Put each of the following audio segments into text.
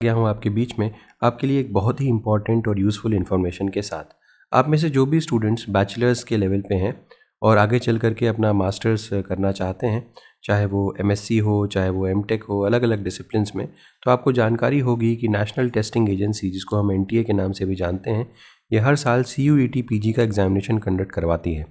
गया हूँ आपके बीच में आपके लिए एक बहुत ही इम्पॉर्टेंट और यूज़फुल इन्फॉर्मेशन के साथ। आप में से जो भी स्टूडेंट्स बैचलर्स के लेवल पे हैं और आगे चल कर के अपना मास्टर्स करना चाहते हैं, चाहे वो एमएससी हो, चाहे वो एमटेक हो, अलग अलग डिसिप्लिन्स में, तो आपको जानकारी होगी कि नेशनल टेस्टिंग एजेंसी, जिसको हम एनटीए के नाम से भी जानते हैं, ये हर साल सीयूईटी पीजी का एग्जामिनेशन कंडक्ट करवाती है।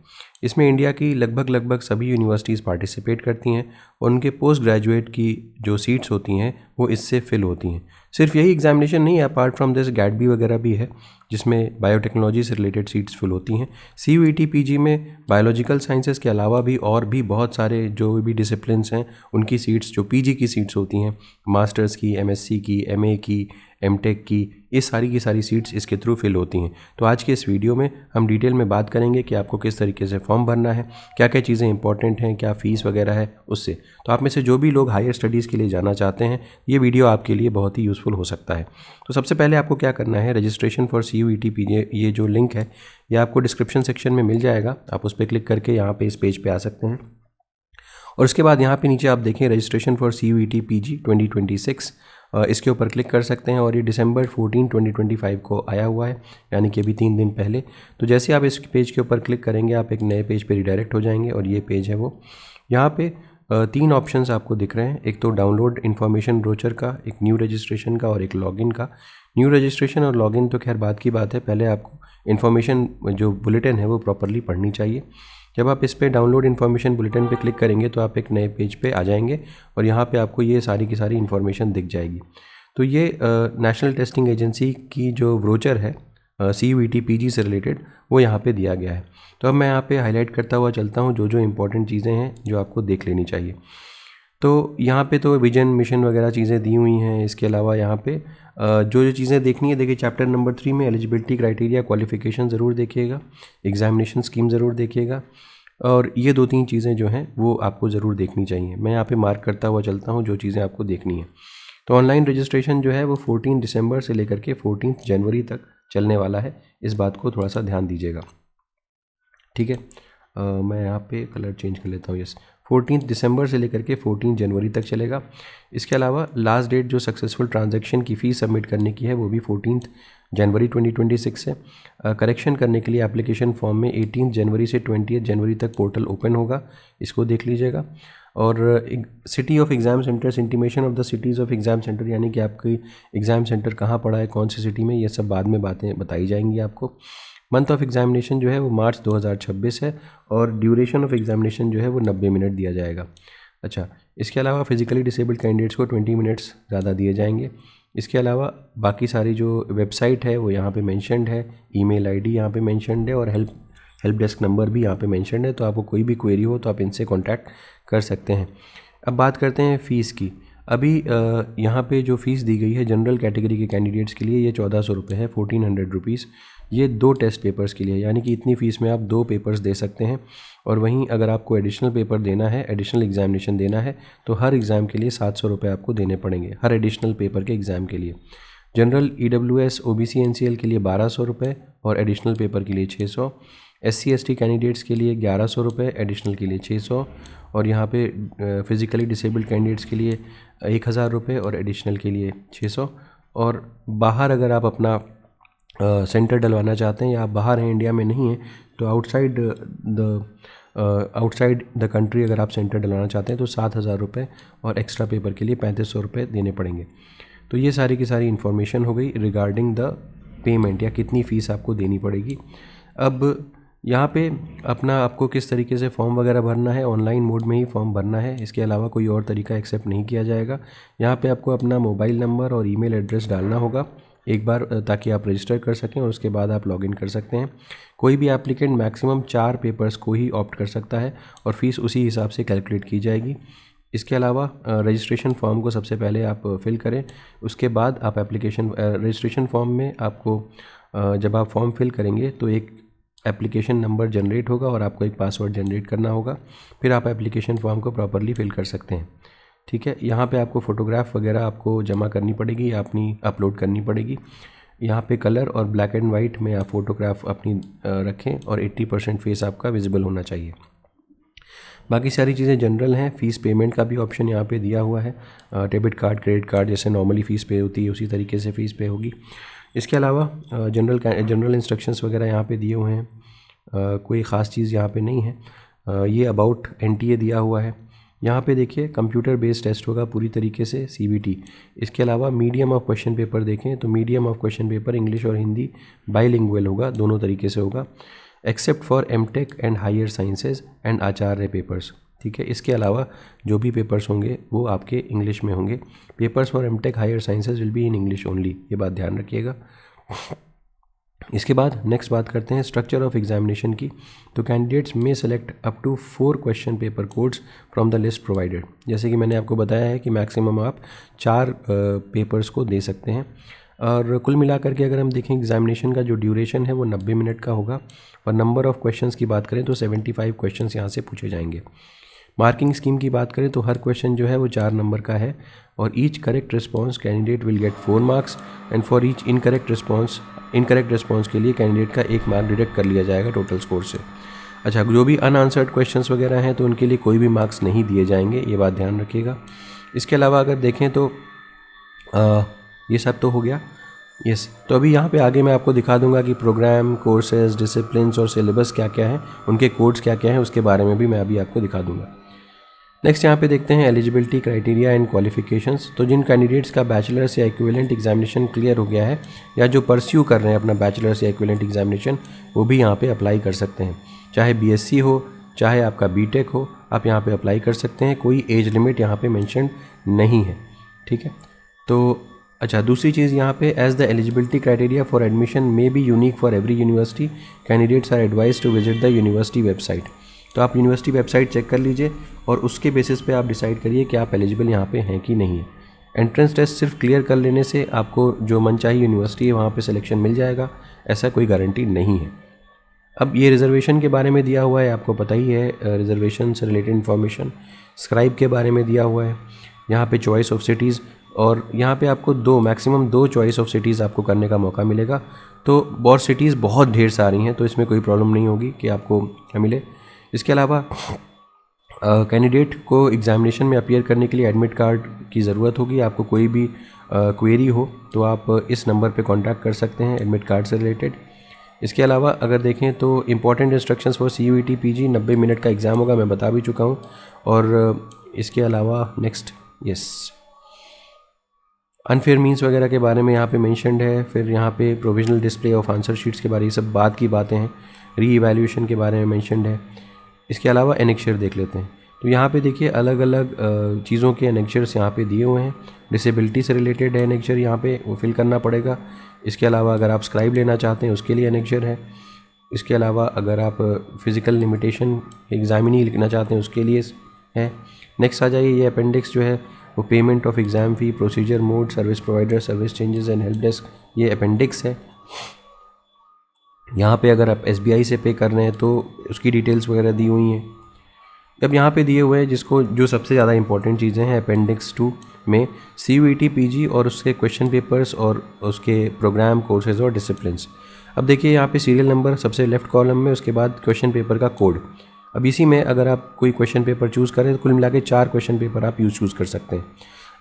इसमें इंडिया की लगभग सभी यूनिवर्सिटीज़ पार्टिसिपेट करती हैं और उनके पोस्ट ग्रेजुएट की जो सीट्स होती हैं वो इससे फिल होती हैं। सिर्फ यही एग्जामिनेशन नहीं है, apart from this GAT B वगैरह भी है, जिसमें बायोटेक्नोलॉजी से रिलेटेड सीट्स फिल होती हैं। सीयूईटी पीजी में बायोलॉजिकल साइंसेस के अलावा भी और भी बहुत सारे जो भी डिसिप्लिन्स हैं उनकी सीट्स, जो पीजी की सीट्स होती हैं, मास्टर्स की, एमएससी की, एमए की, एमटेक की, ये सारी की सारी सीट्स इसके थ्रू फिल होती हैं। तो आज के इस वीडियो में हम डिटेल में बात करेंगे कि आपको किस तरीके से फॉर्म भरना है, क्या क्या चीज़ें इंपॉर्टेंट हैं, क्या फ़ीस वगैरह है उससे। तो आप में से जो भी लोग हायर स्टडीज़ के लिए जाना चाहते हैं, ये वीडियो आपके लिए बहुत ही यूज़फुल हो सकता है। तो सबसे पहले आपको क्या करना है, रजिस्ट्रेशन फॉर सीयूईटी पीजी, ये जो लिंक है ये आपको डिस्क्रिप्शन सेक्शन में मिल जाएगा। आप उस पर क्लिक करके यहाँ पे इस पेज पे आ सकते हैं और उसके बाद यहाँ पे नीचे आप देखें रजिस्ट्रेशन फॉर सीयूईटी पीजी 2026, इसके ऊपर क्लिक कर सकते हैं और ये दिसंबर 14, 2025 को आया हुआ है, यानी कि अभी 3 दिन पहले। तो जैसे आप इस पेज के ऊपर क्लिक करेंगे आप एक नए पेज पे रिडायरेक्ट हो जाएंगे और ये पेज है वो। यहाँ पे 3 ऑप्शंस आपको दिख रहे हैं, एक तो डाउनलोड इन्फॉर्मेशन ब्रोचर का, एक न्यू रजिस्ट्रेशन का और एक लॉगिन का। न्यू रजिस्ट्रेशन और लॉगिन तो खैर बात की बात है, पहले आपको इन्फॉर्मेशन जो बुलेटिन है वो प्रॉपरली पढ़नी चाहिए। जब आप इस पे डाउनलोड इन्फॉर्मेशन बुलेटिन पे क्लिक करेंगे तो आप एक नए पेज पे आ जाएंगे और यहाँ पे आपको ये सारी की सारी इन्फॉर्मेशन दिख जाएगी। तो ये नेशनल टेस्टिंग एजेंसी की जो ब्रोचर है सीयूईटी पीजी से रिलेटेड, वो यहाँ पे दिया गया है। तो अब मैं यहाँ पे हाईलाइट करता हुआ चलता हूँ जो जो इम्पोर्टेंट चीज़ें हैं जो आपको देख लेनी चाहिए। तो यहाँ पे तो विजन मिशन वगैरह चीज़ें दी हुई हैं। इसके अलावा यहाँ पे जो जो चीज़ें देखनी है, देखिए चैप्टर नंबर 3 में एलिजिबिलिटी क्राइटेरिया क्वालिफिकेशन ज़रूर देखिएगा, एग्जामिनेशन स्कीम ज़रूर देखिएगा और ये 2-3 चीज़ें जो हैं वो आपको ज़रूर देखनी चाहिए। मैं यहाँ पे मार्क करता हुआ चलता हूँ जो चीज़ें आपको देखनी है। तो ऑनलाइन रजिस्ट्रेशन जो है वो 14 दिसंबर से लेकर के 14 जनवरी तक चलने वाला है, इस बात को थोड़ा सा ध्यान दीजिएगा, ठीक है। मैं यहाँ पे कलर चेंज कर लेता हूँ, यस। 14 दिसंबर से लेकर के 14 जनवरी तक चलेगा। इसके अलावा लास्ट डेट जो सक्सेसफुल ट्रांजैक्शन की फ़ीस सबमिट करने की है वो भी 14 जनवरी 2026 है। करेक्शन करने के लिए एप्लीकेशन फॉर्म में 18 जनवरी से 20 जनवरी तक पोर्टल ओपन होगा, इसको देख लीजिएगा। और city of exam centres, intimation of the cities of exam centre, यानी कि आपकी एग्ज़ाम सेंटर कहाँ पड़ा है, कौन सी सिटी में, ये सब बाद में बातें बताई जाएंगी आपको। मंथ ऑफ एग्जामिनेशन जो है वो मार्च 2026 है और ड्यूरेशन ऑफ एग्जामिनेशन जो है वो 90 मिनट दिया जाएगा। अच्छा, इसके अलावा फिजिकली डिसेबल्ड कैंडिडेट्स को 20 मिनट्स ज़्यादा दिए जाएंगे। इसके अलावा बाकी सारी जो वेबसाइट है वो यहाँ पे मेंशन्ड है, ईमेल आईडी यहाँ पे मेंशन्ड है और हेल्प डेस्क नंबर भी यहाँ पे मेंशन्ड है। तो आपको कोई भी क्वेरी हो तो आप इनसे कॉन्टैक्ट कर सकते हैं। अब बात करते हैं फ़ीस की। अभी यहाँ पे जो फ़ीस दी गई है जनरल कैटेगरी के कैंडिडेट्स के लिए ये 1400 रुपये है, 1400 रुपीज़। ये 2 टेस्ट पेपर्स के लिए, यानी कि इतनी फ़ीस में आप 2 पेपर्स दे सकते हैं। और वहीं अगर आपको एडिशनल पेपर देना है, एडिशनल एग्जामिनेशन देना है, तो हर एग्ज़ाम के लिए 700 रुपये आपको देने पड़ेंगे, हर एडिशनल पेपर के एग्ज़ाम के लिए। जनरल ईडब्ल्यूएस ओबीसी एनसीएल के लिए 1200 रुपये और एडिशनल पेपर के लिए 600। एससी एसटी कैंडिडेट्स के लिए 1100 रुपये, एडिशनल के लिए 600। और यहाँ पे फिज़िकली डिसेबल्ड कैंडिडेट्स के लिए 1000 रुपये और एडिशनल के लिए 600। और बाहर अगर आप अपना सेंटर डलवाना चाहते हैं या आप बाहर हैं, इंडिया में नहीं हैं, तो आउटसाइड द कंट्री अगर आप सेंटर डलवाना चाहते हैं तो 7000 रुपये और एक्स्ट्रा पेपर के लिए 3500 रुपये देने पड़ेंगे। तो ये सारी की सारी इन्फॉर्मेशन हो गई रिगार्डिंग द पेमेंट, या कितनी फ़ीस आपको देनी पड़ेगी। अब यहाँ पे अपना आपको किस तरीके से फॉर्म वगैरह भरना है, ऑनलाइन मोड में ही फॉर्म भरना है, इसके अलावा कोई और तरीका एक्सेप्ट नहीं किया जाएगा। यहाँ पे आपको अपना मोबाइल नंबर और ईमेल एड्रेस डालना होगा एक बार, ताकि आप रजिस्टर कर सकें और उसके बाद आप लॉगिन कर सकते हैं। कोई भी एप्लीकेंट मैक्सिमम 4 पेपर्स को ही ऑप्ट कर सकता है और फ़ीस उसी हिसाब से कैलकुलेट की जाएगी। इसके अलावा रजिस्ट्रेशन फॉर्म को सबसे पहले आप फिल करें, उसके बाद आप रजिस्ट्रेशन फॉर्म में आपको जब आप फॉर्म फिल करेंगे तो एक एप्लीकेशन नंबर जनरेट होगा और आपको एक पासवर्ड जनरेट करना होगा, फिर आप एप्लीकेशन फॉर्म को प्रॉपरली फिल कर सकते हैं, ठीक है। यहाँ पे आपको फ़ोटोग्राफ वगैरह आपको जमा करनी पड़ेगी या अपनी अपलोड करनी पड़ेगी। यहाँ पे कलर और ब्लैक एंड वाइट में आप फ़ोटोग्राफ अपनी रखें और 80% फेस आपका विजिबल होना चाहिए। बाकी सारी चीज़ें जनरल हैं। फ़ीस पेमेंट का भी ऑप्शन यहाँ पे दिया हुआ है। डेबिट कार्ड, क्रेडिट कार्ड जैसे नॉर्मली फ़ीस पे होती है उसी तरीके से फ़ीस पे होगी। इसके अलावा जनरल इंस्ट्रक्शंस वगैरह यहाँ पे दिए हुए हैं। कोई ख़ास चीज़ यहाँ पे नहीं है। ये अबाउट NTA दिया हुआ है। यहाँ पे देखिए कंप्यूटर बेस्ड टेस्ट होगा पूरी तरीके से, CBT। इसके अलावा मीडियम ऑफ क्वेश्चन पेपर देखें तो medium of question paper English और हिंदी बाईलिंगुअल होगा, दोनों तरीके से होगा, except for MTech and higher sciences and Acharya papers. ठीक है, इसके अलावा जो भी पेपर्स होंगे वो आपके इंग्लिश में होंगे। Papers for MTech higher sciences will be in English only, ये बात ध्यान रखिएगा। इसके बाद नेक्स्ट बात करते हैं स्ट्रक्चर ऑफ एग्जामिनेशन की। तो कैंडिडेट्स में select up to 4 question paper codes from the list provided. जैसे कि मैंने आपको बताया है कि मैक्सिमम आप 4 पेपर्स को दे सकते हैं। और कुल मिलाकर के अगर हम देखें एग्जामिनेशन का जो ड्यूरेशन है वो 90 मिनट का होगा। और नंबर ऑफ़ क्वेश्चंस की बात करें तो 75 क्वेश्चंस यहाँ से पूछे जाएंगे। मार्किंग स्कीम की बात करें तो हर क्वेश्चन जो है वो 4 नंबर का है और each correct response candidate will get 4 marks and for each incorrect response के लिए कैंडिडेट का 1 मार्क डिडक्ट कर लिया जाएगा टोटल स्कोर से। अच्छा, जो भी अनआंसर्ड क्वेश्चंस वगैरह हैं तो उनके लिए कोई भी मार्क्स नहीं दिए जाएंगे, ये बात ध्यान रखिएगा। इसके अलावा अगर देखें तो ये सब तो हो गया। यस, तो अभी यहाँ पे आगे मैं आपको दिखा दूंगा कि प्रोग्राम, कोर्सेज, डिसिप्लिन्स और सिलेबस क्या क्या है, उनके कोड्स क्या क्या हैं, उसके बारे में भी मैं अभी आपको दिखा दूंगा। नेक्स्ट यहाँ पे देखते हैं एलिजिबिलिटी क्राइटेरिया एंड क्वालिफिकेशंस। तो जिन कैंडिडेट्स का बैचलर्स या इक्विवेलेंट एग्जामिनेशन क्लियर हो गया है या जो परस्यू कर रहे हैं अपना बैचलर्स या इक्विवेलेंट एग्जामिनेशन, वो भी यहाँ पे अप्लाई कर सकते हैं। चाहे BSc हो, चाहे आपका BTech हो, आप यहाँ पे अप्लाई कर सकते हैं। कोई एज लिमिट यहाँ पे मेंशन नहीं है। ठीक है, तो अच्छा, दूसरी चीज़ यहाँ पे as the eligibility criteria for admission may be unique for every university, candidates are advise to visit the university website. तो आप यूनिवर्सिटी वेबसाइट चेक कर लीजिए और उसके बेसिस पे आप डिसाइड करिए कि आप एलिजिबल यहाँ पे हैं कि नहीं है। एंट्रेंस टेस्ट सिर्फ क्लियर कर लेने से आपको जो मनचाही यूनिवर्सिटी है वहाँ पे सिलेक्शन मिल जाएगा, ऐसा कोई गारंटी नहीं है। अब ये रिजर्वेशन के बारे में दिया हुआ है, आपको पता ही है, रिजर्वेशन से रिलेटेड इन्फॉर्मेशन। स्क्राइब के बारे में दिया हुआ है, यहाँ पे चॉइस ऑफ सिटीज़, और यहाँ पे आपको मैक्सिमम 2 चॉइस ऑफ सिटीज़ आपको करने का मौका मिलेगा। तो बहुत सिटीज़ बहुत ढेर सारी हैं, तो इसमें कोई प्रॉब्लम नहीं होगी कि आपको क्या मिले। इसके अलावा कैंडिडेट को एग्जामिनेशन में अपीयर करने के लिए एडमिट कार्ड की ज़रूरत होगी। आपको कोई भी क्वेरी हो तो आप इस नंबर पे कांटेक्ट कर सकते हैं एडमिट कार्ड से रिलेटेड। इसके अलावा अगर देखें तो important instructions for CUET PG 90 minute का एग्ज़ाम होगा, मैं बता भी चुका हूँ। और इसके अलावा नेक्स्ट अनफेयर मीन्स वगैरह के बारे में यहाँ पे मेंशन्ड है। फिर यहाँ पे provisional display of answer sheets के बारे, ये सब बात की बातें हैं। री इवैल्यूएशन के बारे में मेंशन्ड है। इसके अलावा एनेक्चर देख लेते हैं। तो यहाँ पे देखिए अलग अलग चीज़ों के एनेक्चर्स यहाँ पे दिए हुए हैं। डिसेबिलिटी से रिलेटेड है एनेक्चर, यहाँ पे वो फिल करना पड़ेगा। इसके अलावा अगर आप स्क्राइब लेना चाहते हैं उसके लिए एनेक्चर है। इसके अलावा अगर आप फिज़िकल लिमिटेशन एग्जामिनी लिखना चाहते हैं उसके लिए है। नेक्स्ट आ जाइए, ये अपेंडिक्स जो है वो payment of exam fee, procedure mode, service provider, service changes and help desk, ये अपेंडिक्स है। यहाँ पे अगर आप SBI से पे कर रहे हैं तो उसकी डिटेल्स वगैरह दी हुई हैं। अब यहाँ पे दिए हुए हैं जो सबसे ज़्यादा इंपॉर्टेंट चीज़ें हैं अपेंडिक्स 2 में CUET PG और उसके क्वेश्चन पेपर्स और उसके प्रोग्राम, कोर्सेज और डिसिप्लिन्स। अब देखिए यहाँ पे सीरियल नंबर सबसे लेफ्ट कॉलम में, उसके बाद क्वेश्चन पेपर का कोड। अब इसी में अगर आप कोई क्वेश्चन पेपर चूज़ करें तो कुल मिला के 4 क्वेश्चन पेपर आप चूज़ कर सकते हैं।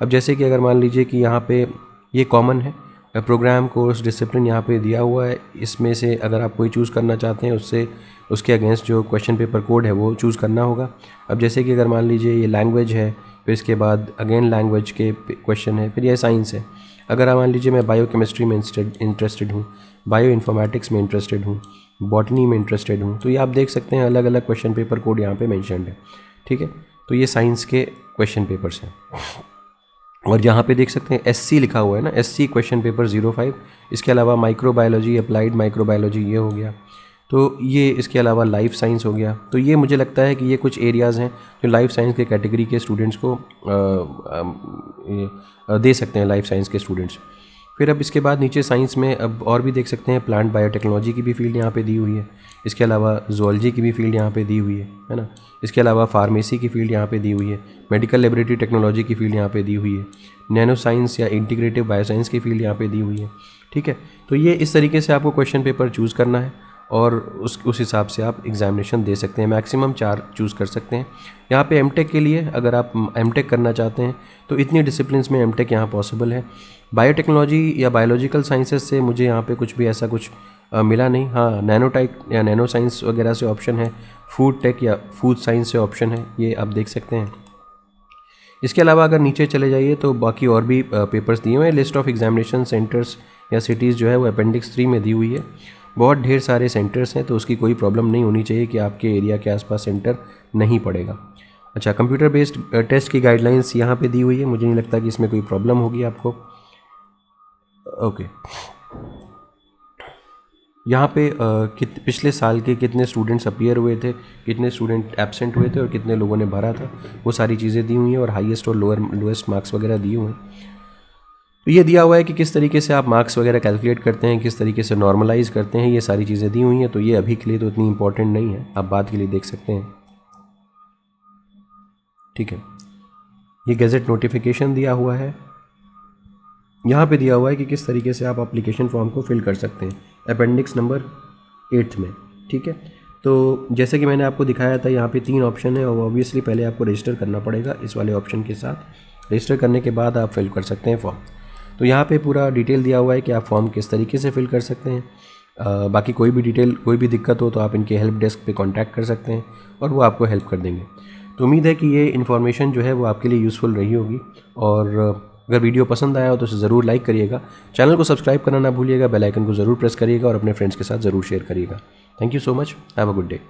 अब जैसे कि अगर मान लीजिए कि यहाँ पे ये कॉमन है, प्रोग्राम, कोर्स, डिसिप्लिन यहाँ पे दिया हुआ है। इसमें से अगर आप कोई चूज़ करना चाहते हैं उसके अगेंस्ट जो क्वेश्चन पेपर कोड है वो चूज़ करना होगा। अब जैसे कि अगर मान लीजिए ये लैंग्वेज है, फिर इसके बाद अगेन लैंग्वेज के क्वेश्चन है, फिर यह साइंस है। अगर मान लीजिए मैं बायोकेमिस्ट्री में इंटरेस्टेड हूँ, बायो इन्फॉर्मेटिक्स में इंटरेस्टेड हूँ, बॉटनी में इंटरेस्टेड हूँ, तो ये आप देख सकते हैं अलग अलग क्वेश्चन पेपर कोड यहाँ पे मेंशन्ड है। ठीक है, तो ये साइंस के क्वेश्चन पेपर्स हैं। और यहाँ पे देख सकते हैं SC लिखा हुआ है ना, SC क्वेश्चन पेपर 05। इसके अलावा माइक्रोबायोलॉजी, अप्लाइड माइक्रोबायोलॉजी ये हो गया। तो ये इसके अलावा लाइफ साइंस हो गया। तो ये मुझे लगता है कि ये कुछ एरियाज़ हैं जो लाइफ साइंस के कैटेगरी के स्टूडेंट्स को दे सकते हैं, लाइफ साइंस के स्टूडेंट्स। फिर अब इसके बाद नीचे साइंस में अब और भी देख सकते हैं, प्लांट बायोटेक्नोलॉजी की भी फील्ड यहाँ पे दी हुई है। इसके अलावा जूलॉजी की भी फील्ड यहाँ पे दी हुई है ना। इसके अलावा फार्मेसी की फील्ड यहाँ पे दी हुई है। मेडिकल लेबोरेटरी टेक्नोलॉजी की फील्ड यहाँ पे दी हुई है। नैनो साइंस या इंटीग्रेटिव बायोसाइंस की फील्ड यहाँ पे दी हुई है। ठीक है, तो ये इस तरीके से आपको क्वेश्चन पेपर चूज़ करना है और उस हिसाब से आप एग्ज़ामिनेशन दे सकते हैं। मैक्सिमम 4 चूज़ कर सकते हैं। यहाँ पे एमटेक के लिए अगर आप एमटेक करना चाहते हैं तो इतनी डिसिप्लिन्स में एमटेक यहाँ पॉसिबल है। बायोटेक्नोलॉजी या बायोलॉजिकल साइंसेज से मुझे यहाँ पे कुछ भी ऐसा कुछ मिला नहीं। हाँ, नैनोटेक या नैनो साइंस वगैरह से ऑप्शन है, फूड टेक या फूड साइंस से ऑप्शन है, ये आप देख सकते हैं। इसके अलावा अगर नीचे चले जाइए तो बाकी और भी पेपर्स दिए हुए हैं। लिस्ट ऑफ एग्जामिनेशन सेंटर्स या सिटीज़ जो है वो अपेंडिक्स 3 में दी हुई है। बहुत ढेर सारे सेंटर्स हैं, तो उसकी कोई प्रॉब्लम नहीं होनी चाहिए कि आपके एरिया के आसपास सेंटर नहीं पड़ेगा। अच्छा, कंप्यूटर बेस्ड टेस्ट की गाइडलाइंस यहाँ पे दी हुई है। मुझे नहीं लगता कि इसमें कोई प्रॉब्लम होगी आपको। ओके, यहाँ पे पिछले साल के कितने स्टूडेंट्स अपीयर हुए थे, कितने स्टूडेंट एब्सेंट हुए थे और कितने लोगों ने भरा था, वो सारी चीज़ें दी हुई हैं और हाईएस्ट और लोएस्ट मार्क्स वगैरह दिए हुए हैं। तो ये दिया हुआ है कि किस तरीके से आप मार्क्स वगैरह कैलकुलेट करते हैं, किस तरीके से नॉर्मलाइज करते हैं, ये सारी चीज़ें दी हुई हैं। तो ये अभी के लिए तो इतनी इंपॉर्टेंट नहीं है, आप बाद के लिए देख सकते हैं। ठीक है, ये गैजेट नोटिफिकेशन दिया हुआ है। यहाँ पे दिया हुआ है कि किस तरीके से आप एप्लीकेशन फॉर्म को फिल कर सकते हैं, अपेंडिक्स नंबर 8 में। ठीक है, तो जैसे कि मैंने आपको दिखाया था, यहाँ पे 3 ऑप्शन है और ऑब्वियसली पहले आपको रजिस्टर करना पड़ेगा इस वाले ऑप्शन के साथ। रजिस्टर करने के बाद आप फिल कर सकते हैं फॉर्म। तो यहाँ पे पूरा डिटेल दिया हुआ है कि आप फॉर्म किस तरीके से फिल कर सकते हैं। बाकी कोई भी डिटेल, कोई भी दिक्कत हो तो आप इनके हेल्प डेस्क पे कांटेक्ट कर सकते हैं और वो आपको हेल्प कर देंगे। तो उम्मीद है कि ये इन्फॉर्मेशन जो है वो आपके लिए यूज़फुल रही होगी। और अगर वीडियो पसंद आया हो तो उसे ज़रूर लाइक करिएगा, चैनल को सब्सक्राइब करना ना भूलिएगा, बेल आइकन को ज़रूर प्रेस करिएगा और अपने फ्रेंड्स के साथ ज़रूर शेयर करिएगा। Thank you so much, have a good day.